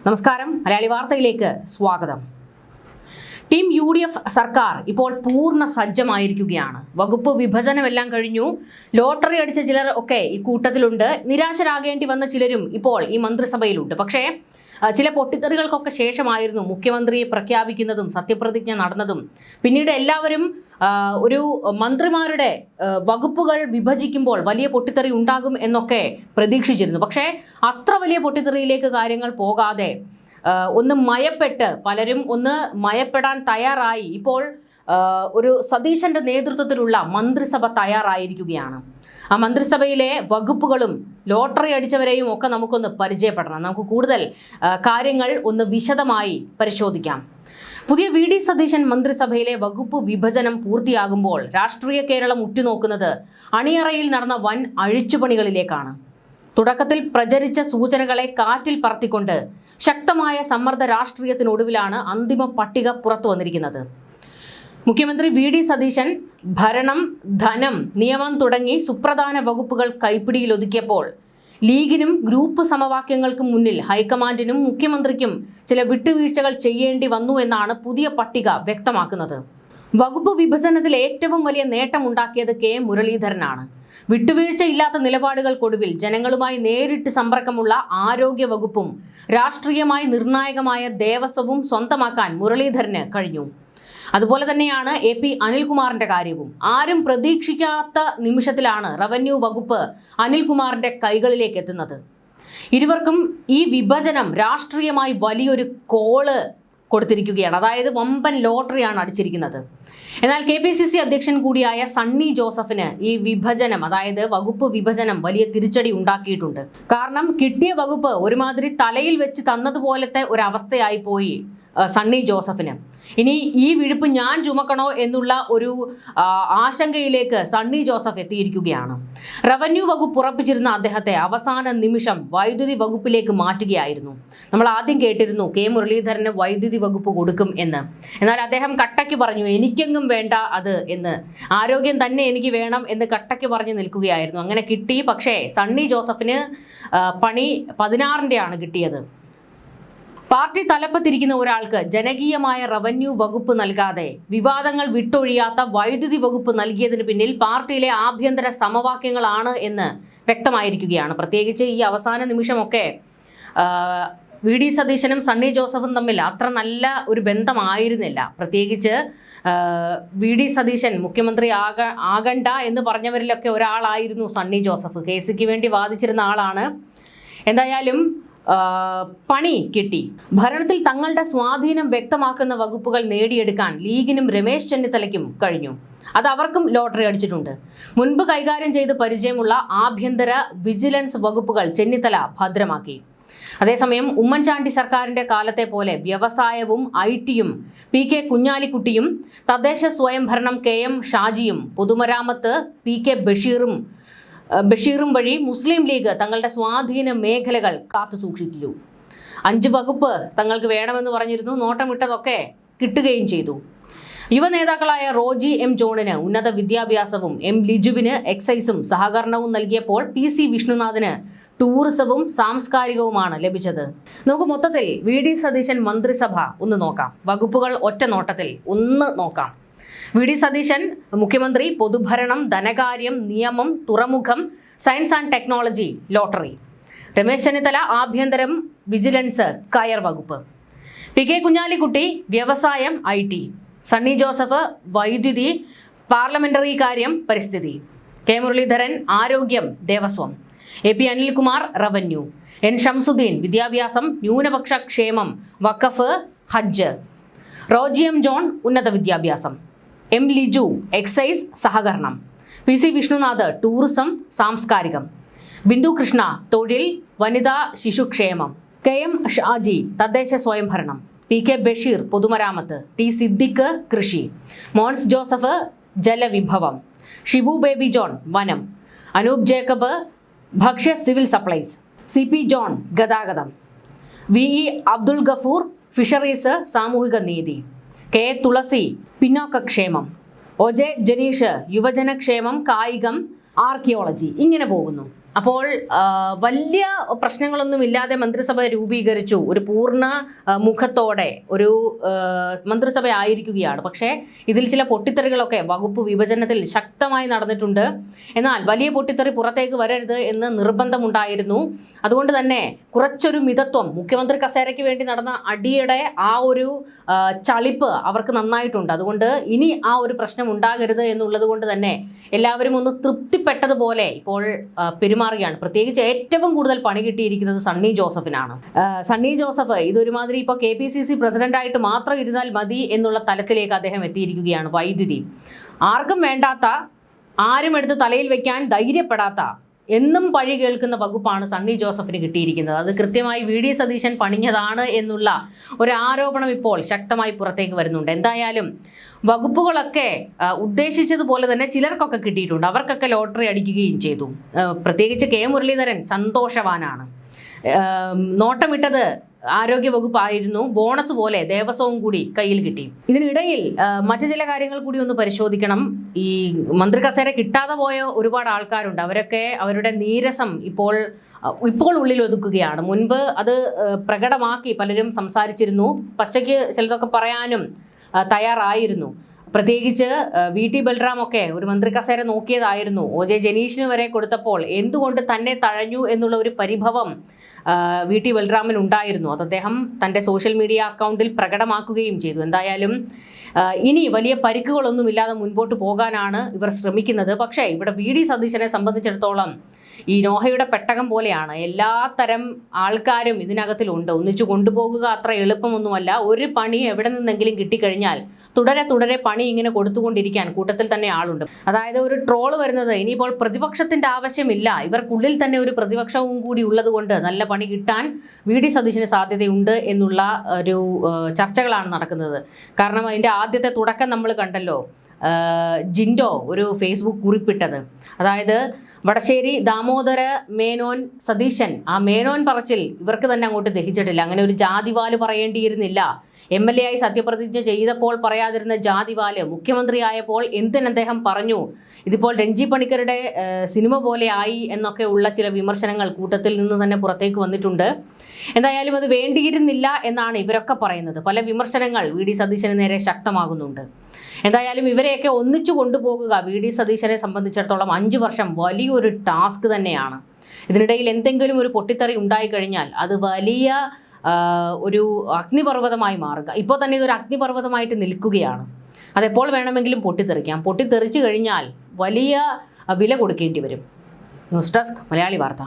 നമസ്കാരം, മലയാളി വാർത്തയിലേക്ക് സ്വാഗതം. ടീം UDF സർക്കാർ ഇപ്പോൾ പൂർണ്ണ സജ്ജമായിരിക്കുകയാണ്. വകുപ്പ് വിഭജനമെല്ലാം കഴിഞ്ഞു. ലോട്ടറി അടിച്ച ചിലർ ഒക്കെ ഈ കൂട്ടത്തിലുണ്ട്. നിരാശരാകേണ്ടി വന്ന ചിലരും ഇപ്പോൾ ഈ മന്ത്രിസഭയിലുണ്ട്. പക്ഷേ ചില പൊട്ടിത്തെറികൾക്കൊക്കെ ശേഷമായിരുന്നു മുഖ്യമന്ത്രിയെ പ്രഖ്യാപിക്കുന്നതും സത്യപ്രതിജ്ഞ നടന്നതും. പിന്നീട് എല്ലാവരും ഒരു മന്ത്രിമാരുടെ വകുപ്പുകൾ വിഭജിക്കുമ്പോൾ വലിയ പൊട്ടിത്തെറി ഉണ്ടാകും എന്നൊക്കെ പ്രതീക്ഷിച്ചിരുന്നു. പക്ഷേ അത്ര വലിയ പൊട്ടിത്തെറിയിലേക്ക് കാര്യങ്ങൾ പോകാതെ ഒന്ന് മയപ്പെട്ട് പലരും ഒന്ന് മയപ്പെടാൻ തയ്യാറായി. ഇപ്പോൾ ഒരു സതീശന്റെ നേതൃത്വത്തിലുള്ള മന്ത്രിസഭ തയ്യാറായിരിക്കുകയാണ്. ആ മന്ത്രിസഭയിലെ വകുപ്പുകളും ലോട്ടറി അടിച്ചവരെയും ഒക്കെ നമുക്കൊന്ന് പരിചയപ്പെടണം. നമുക്ക് കൂടുതൽ കാര്യങ്ങൾ ഒന്ന് വിശദമായി പരിശോധിക്കാം. പുതിയ VD സതീശൻ മന്ത്രിസഭയിലെ വകുപ്പ് വിഭജനം പൂർത്തിയാകുമ്പോൾ രാഷ്ട്രീയ കേരളം ഉറ്റുനോക്കുന്നത് അണിയറയിൽ നടന്ന വൻ അഴിച്ചുപണികളിലേക്കാണ്. തുടക്കത്തിൽ പ്രചരിച്ച സൂചനകളെ കാറ്റിൽ പറത്തിക്കൊണ്ട് ശക്തമായ സമ്മർദ്ദ രാഷ്ട്രീയത്തിനൊടുവിലാണ് അന്തിമ പട്ടിക പുറത്തു വന്നിരിക്കുന്നത്. മുഖ്യമന്ത്രി VD സതീശൻ ഭരണം, ധനം, നിയമം തുടങ്ങി സുപ്രധാന വകുപ്പുകൾ കൈപ്പിടിയിലൊതുക്കിയപ്പോൾ ലീഗിനും ഗ്രൂപ്പ് സമവാക്യങ്ങൾക്കും മുന്നിൽ ഹൈക്കമാൻഡിനും മുഖ്യമന്ത്രിക്കും ചില വിട്ടുവീഴ്ചകൾ ചെയ്യേണ്ടി വന്നു എന്നാണ് പുതിയ പട്ടിക വ്യക്തമാക്കുന്നത്. വകുപ്പ് വിഭജനത്തിൽ ഏറ്റവും വലിയ നേട്ടമുണ്ടാക്കിയത് K മുരളീധരനാണ്. വിട്ടുവീഴ്ചയില്ലാത്ത നിലപാടുകൾക്കൊടുവിൽ ജനങ്ങളുമായി നേരിട്ട് സമ്പർക്കമുള്ള ആരോഗ്യ വകുപ്പും രാഷ്ട്രീയമായി നിർണായകമായ ദേവസ്വവും സ്വന്തമാക്കാൻ മുരളീധരന് കഴിഞ്ഞു. അതുപോലെ തന്നെയാണ് AP അനിൽകുമാറിന്റെ കാര്യവും. ആരും പ്രതീക്ഷിക്കാത്ത നിമിഷത്തിലാണ് റവന്യൂ വകുപ്പ് അനിൽകുമാറിന്റെ കൈകളിലേക്ക് എത്തുന്നത്. ഇരുവർക്കും ഈ വിഭജനം രാഷ്ട്രീയമായി വലിയൊരു കോള് കൊടുത്തിരിക്കുകയാണ്. അതായത് വമ്പൻ ലോട്ടറിയാണ് അടിച്ചിരിക്കുന്നത്. എന്നാൽ KPCC അധ്യക്ഷൻ കൂടിയായ സണ്ണി ജോസഫിന് ഈ വിഭജനം, അതായത് വകുപ്പ് വിഭജനം വലിയ തിരിച്ചടി ഉണ്ടാക്കിയിട്ടുണ്ട്. കാരണം കിട്ടിയ വകുപ്പ് ഒരുമാതിരി തലയിൽ വെച്ച് തന്നതുപോലത്തെ ഒരവസ്ഥയായി പോയി സണ്ണി ജോസഫിന്. ഇനി ഈ വിഴുപ്പ് ഞാൻ ചുമക്കണോ എന്നുള്ള ഒരു ആശങ്കയിലേക്ക് സണ്ണി ജോസഫ് എത്തിയിരിക്കുകയാണ്. റവന്യൂ വകുപ്പ് ഉറപ്പിച്ചിരുന്ന അദ്ദേഹത്തെ അവസാന നിമിഷം വൈദ്യുതി വകുപ്പിലേക്ക് മാറ്റുകയായിരുന്നു. നമ്മൾ ആദ്യം കേട്ടിരുന്നു K മുരളീധരന് വൈദ്യുതി വകുപ്പ് കൊടുക്കും എന്ന്. എന്നാൽ അദ്ദേഹം കട്ടയ്ക്ക് പറഞ്ഞു എനിക്കെങ്ങും വേണ്ട അത് എന്ന്, ആരോഗ്യം തന്നെ എനിക്ക് വേണം എന്ന് കട്ടയ്ക്ക് പറഞ്ഞു നിൽക്കുകയായിരുന്നു. അങ്ങനെ കിട്ടി. പക്ഷേ സണ്ണി ജോസഫിന് പണി 16-ൻ്റെയാണ് കിട്ടിയത്. പാർട്ടി തലപ്പത്തിരിക്കുന്ന ഒരാൾക്ക് ജനകീയമായ റവന്യൂ വകുപ്പ് നൽകാതെ വിവാദങ്ങൾ വിട്ടൊഴിയാത്ത വൈദ്യുതി വകുപ്പ് നൽകിയതിന് പിന്നിൽ പാർട്ടിയിലെ ആഭ്യന്തര സമവാക്യങ്ങളാണ് എന്ന് വ്യക്തമായിരിക്കുകയാണ്. പ്രത്യേകിച്ച് ഈ അവസാന നിമിഷമൊക്കെ VD സതീശനും സണ്ണി ജോസഫും തമ്മിൽ അത്ര നല്ല ഒരു ബന്ധമായിരുന്നില്ല. പ്രത്യേകിച്ച് VD സതീശൻ മുഖ്യമന്ത്രി ആകണ്ട എന്ന് പറഞ്ഞവരിലൊക്കെ ഒരാളായിരുന്നു സണ്ണി ജോസഫ്. കേസിക്ക് വേണ്ടി വാദിച്ചിരുന്ന ആളാണ്. എന്തായാലും പണി കിട്ടി. ഭരണത്തിൽ തങ്ങളുടെ സ്വാധീനം വ്യക്തമാക്കുന്ന വകുപ്പുകൾ നേടിയെടുക്കാൻ ലീഗിനും രമേശ് ചെന്നിത്തലയ്ക്കും കഴിഞ്ഞു. അത് അവർക്കും ലോട്ടറി അടിച്ചിട്ടുണ്ട്. മുൻപ് കൈകാര്യം ചെയ്ത് പരിചയമുള്ള ആഭ്യന്തര, വിജിലൻസ് വകുപ്പുകൾ ചെന്നിത്തല ഭദ്രമാക്കി. അതേസമയം ഉമ്മൻചാണ്ടി സർക്കാരിന്റെ കാലത്തെ പോലെ വ്യവസായവും IT-യും PK കുഞ്ഞാലിക്കുട്ടിയും, തദ്ദേശ സ്വയംഭരണം KM ഷാജിയും, പൊതുമരാമത്ത് PK ബഷീറും വഴി മുസ്ലിം ലീഗ് തങ്ങളുടെ സ്വാധീന മേഖലകൾ കാത്തു സൂക്ഷിച്ചു. 5 വകുപ്പ് തങ്ങൾക്ക് വേണമെന്ന് പറഞ്ഞിരുന്നു. നോട്ടമിട്ടതൊക്കെ കിട്ടുകയും ചെയ്തു. യുവ നേതാക്കളായ റോജി M ജോണിന് ഉന്നത വിദ്യാഭ്യാസവും M ലിജുവിന് എക്സൈസും സഹകരണവും നൽകിയപ്പോൾ PC വിഷ്ണുനാഥിന് ടൂറിസവും സാംസ്കാരികവുമാണ് ലഭിച്ചത്. നമുക്ക് മൊത്തത്തിൽ VD സതീശൻ മന്ത്രിസഭ ഒന്ന് നോക്കാം. വകുപ്പുകൾ ഒറ്റ നോട്ടത്തിൽ ഒന്ന് നോക്കാം. VD സതീശൻ മുഖ്യമന്ത്രി, പൊതുഭരണം, ധനകാര്യം, നിയമം, തുറമുഖം, science and technology, lottery. Ramesh Chennithala ആഭ്യന്തരം, വിജിലൻസ്, കയർ വകുപ്പ്. PK കുഞ്ഞാലിക്കുട്ടി വ്യവസായം, IT. സണ്ണി ജോസഫ് വൈദ്യുതി, പാർലമെന്ററി കാര്യം, പരിസ്ഥിതി. K മുരളീധരൻ ആരോഗ്യം, ദേവസ്വം. AP Anilkumar revenue. N Shamsuddin വിദ്യാഭ്യാസം, ന്യൂനപക്ഷ ക്ഷേമം, വഖഫ്, ഹജ്ജ്. റോജി M ജോൺ ഉന്നത വിദ്യാഭ്യാസം. M ലിജു എക്സൈസ്, സഹകരണം. PC വിഷ്ണുനാഥ് ടൂറിസം, സാംസ്കാരികം. ബിന്ദു കൃഷ്ണ തൊഴിൽ, വനിതാ ശിശുക്ഷേമം. KM ഷാജി തദ്ദേശ സ്വയംഭരണം. PK ബഷീർ പൊതുമരാമത്ത്. T സിദ്ദിഖ് കൃഷി. മോൻസ് ജോസഫ് ജലവിഭവം. ഷിബു ബേബി ജോൺ വനം. അനൂപ് ജേക്കബ് ഭക്ഷ്യ സിവിൽ സപ്ലൈസ്. CP ജോൺ ഗതാഗതം. VE അബ്ദുൾ ഗഫൂർ ഫിഷറീസ്, സാമൂഹിക നീതി. K തുളസി പിന്നോക്കക്ഷേമം. OJ ജനീഷ് യുവജനക്ഷേമം, കായികം, ആർക്കിയോളജി. ഇങ്ങനെ പോകുന്നു. അപ്പോൾ വലിയ പ്രശ്നങ്ങളൊന്നുമില്ലാതെ മന്ത്രിസഭ രൂപീകരിച്ചു, ഒരു പൂർണ്ണ മുഖത്തോടെ ഒരു മന്ത്രിസഭ ആയിരിക്കുകയാണ്. പക്ഷേ ഇതിൽ ചില പൊട്ടിത്തെറികളൊക്കെ വകുപ്പ് വിഭജനത്തിൽ ശക്തമായി നടന്നിട്ടുണ്ട്. എന്നാൽ വലിയ പൊട്ടിത്തെറി പുറത്തേക്ക് വരരുത് എന്ന് നിർബന്ധമുണ്ടായിരുന്നു. അതുകൊണ്ട് തന്നെ കുറച്ചൊരു മിതത്വം, മുഖ്യമന്ത്രി കസേരയ്ക്ക് വേണ്ടി നടന്ന അടിയുടെ ആ ഒരു ചളിപ്പ് അവർക്ക് നന്നായിട്ടുണ്ട്. അതുകൊണ്ട് ഇനി ആ ഒരു പ്രശ്നം ഉണ്ടാകരുത് എന്നുള്ളത് കൊണ്ട് തന്നെ എല്ലാവരും ഒന്ന് തൃപ്തിപ്പെട്ടതുപോലെ ഇപ്പോൾ പെരുമാറുകയാണ്. പ്രത്യേകിച്ച് ഏറ്റവും കൂടുതൽ പണി കിട്ടിയിരിക്കുന്നത് സണ്ണി ജോസഫിനാണ്. സണ്ണി ജോസഫ് ഇതൊരുമാതിരി ഇപ്പോൾ KPCC പ്രസിഡന്റായിട്ട് മാത്രം ഇരുന്നാൽ മതി എന്നുള്ള തലത്തിലേക്ക് അദ്ദേഹം എത്തിയിരിക്കുകയാണ്. വൈദ്യുതി ആർക്കും വേണ്ടാത്ത, ആരും എടുത്ത് തലയിൽ വെക്കാൻ ധൈര്യപ്പെടാത്ത, എന്നും പഴി കേൾക്കുന്ന വകുപ്പാണ് സണ്ണി ജോസഫിന് കിട്ടിയിരിക്കുന്നത്. അത് കൃത്യമായി VD സതീശൻ പണിഞ്ഞതാണ് എന്നുള്ള ഒരു ആരോപണം ഇപ്പോൾ ശക്തമായി പുറത്തേക്ക് വരുന്നുണ്ട്. എന്തായാലും വകുപ്പുകളൊക്കെ ഉദ്ദേശിച്ചതുപോലെ തന്നെ ചിലർക്കൊക്കെ കിട്ടിയിട്ടുണ്ട്. അവർക്കൊക്കെ ലോട്ടറി അടിക്കുകയും ചെയ്തു. പ്രത്യേകിച്ച് K മുരളീധരൻ സന്തോഷവാനാണ്. നോട്ടമിട്ടത് ആരോഗ്യ വകുപ്പായിരുന്നു. ബോണസ് പോലെ ദേവസ്വവും കൂടി കയ്യിൽ കിട്ടി. ഇതിനിടയിൽ മറ്റു ചില കാര്യങ്ങൾ കൂടി ഒന്ന് പരിശോധിക്കണം. ഈ മന്ത്രി കസേര കിട്ടാതെ പോയ ഒരുപാട് ആൾക്കാരുണ്ട്. അവരൊക്കെ അവരുടെ നീരസം ഇപ്പോൾ ഉള്ളിൽ ഒതുക്കുകയാണ്. മുൻപ് അത് പ്രകടമാക്കി പലരും സംസാരിച്ചിരുന്നു. പച്ചയ്ക്ക് ചിലതൊക്കെ പറയാനും തയ്യാറായിരുന്നു. പ്രത്യേകിച്ച് VT ബൽറാം ഒക്കെ ഒരു മന്ത്രി കസേര നോക്കിയതായിരുന്നു. OJ ജനീഷിന് വരെ കൊടുത്തപ്പോൾ എന്തുകൊണ്ട് തന്നെ തഴഞ്ഞു എന്നുള്ള ഒരു പരിഭവം VT ബൽറാമിന് ഉണ്ടായിരുന്നു. അത് അദ്ദേഹം തൻ്റെ സോഷ്യൽ മീഡിയ അക്കൗണ്ടിൽ പ്രകടമാക്കുകയും ചെയ്തു. എന്തായാലും ഇനി വലിയ പരിക്കുകളൊന്നുമില്ലാതെ മുൻപോട്ട് പോകാനാണ് ഇവർ ശ്രമിക്കുന്നത്. പക്ഷേ ഇവിടെ VD സതീശനെ സംബന്ധിച്ചിടത്തോളം ഈ നോഹയുടെ പെട്ടകം പോലെയാണ്. എല്ലാ തരം ആൾക്കാരും ഇതിനകത്തിലുണ്ട്. ഒന്നിച്ചു കൊണ്ടുപോകുക അത്ര എളുപ്പമൊന്നുമല്ല. ഒരു പണി എവിടെ നിന്നെങ്കിലും കിട്ടിക്കഴിഞ്ഞാൽ തുടരെ പണി ഇങ്ങനെ കൊടുത്തുകൊണ്ടിരിക്കാൻ കൂട്ടത്തിൽ തന്നെ ആളുണ്ട്. അതായത് ഒരു ട്രോള് വരുന്നത് ഇനിയിപ്പോൾ പ്രതിപക്ഷത്തിന്റെ ആവശ്യമില്ല, ഇവർക്കുള്ളിൽ തന്നെ ഒരു പ്രതിപക്ഷവും കൂടി ഉള്ളത് കൊണ്ട് നല്ല പണി കിട്ടാൻ VD സതീശന് സാധ്യതയുണ്ട് എന്നുള്ള ഒരു ചർച്ചകളാണ് നടക്കുന്നത്. കാരണം അതിൻ്റെ ആദ്യത്തെ തുടക്കം നമ്മൾ കണ്ടല്ലോ, ജിൻഡോ ഒരു ഫേസ്ബുക്ക് കുറിപ്പിട്ടത്. അതായത് വടശ്ശേരി ദാമോദര മേനോൻ സതീശൻ, ആ മേനോൻ പറച്ചിൽ ഇവർക്ക് തന്നെ അങ്ങോട്ട് ദഹിച്ചിട്ടില്ല. അങ്ങനെ ഒരു ജാതിവാല് പറയേണ്ടിയിരുന്നില്ല. MLA ആയി സത്യപ്രതിജ്ഞ ചെയ്തപ്പോൾ പറയാതിരുന്ന ജാതിവാല് മുഖ്യമന്ത്രിയായപ്പോൾ അദ്ദേഹം പറഞ്ഞു. ഇതിപ്പോൾ രഞ്ജി പണിക്കരുടെ സിനിമ പോലെ ആയി എന്നൊക്കെ ഉള്ള ചില വിമർശനങ്ങൾ കൂട്ടത്തിൽ നിന്ന് തന്നെ പുറത്തേക്ക് വന്നിട്ടുണ്ട്. എന്തായാലും അത് വേണ്ടിയിരുന്നില്ല എന്നാണ് ഇവരൊക്കെ പറയുന്നത്. പല വിമർശനങ്ങൾ VD സതീശന് നേരെ ശക്തമാകുന്നുണ്ട്. എന്തായാലും ഇവരെയൊക്കെ ഒന്നിച്ചു കൊണ്ടുപോകുക VD സതീശനെ സംബന്ധിച്ചിടത്തോളം 5 വർഷം വലിയൊരു ടാസ്ക് തന്നെയാണ്. ഇതിനിടയിൽ എന്തെങ്കിലും ഒരു പൊട്ടിത്തെറി ഉണ്ടായിക്കഴിഞ്ഞാൽ അത് വലിയ ഒരു അഗ്നിപർവ്വതമായി മാറുക. ഇപ്പോൾ തന്നെ ഇതൊരു അഗ്നിപർവ്വതമായിട്ട് നിൽക്കുകയാണ്. അതെപ്പോൾ വേണമെങ്കിലും പൊട്ടിത്തെറിക്കാം. പൊട്ടിത്തെറിച്ചു കഴിഞ്ഞാൽ വലിയ വില കൊടുക്കേണ്ടി വരും. ന്യൂസ് ഡെസ്ക് മലയാളി വാർത്ത.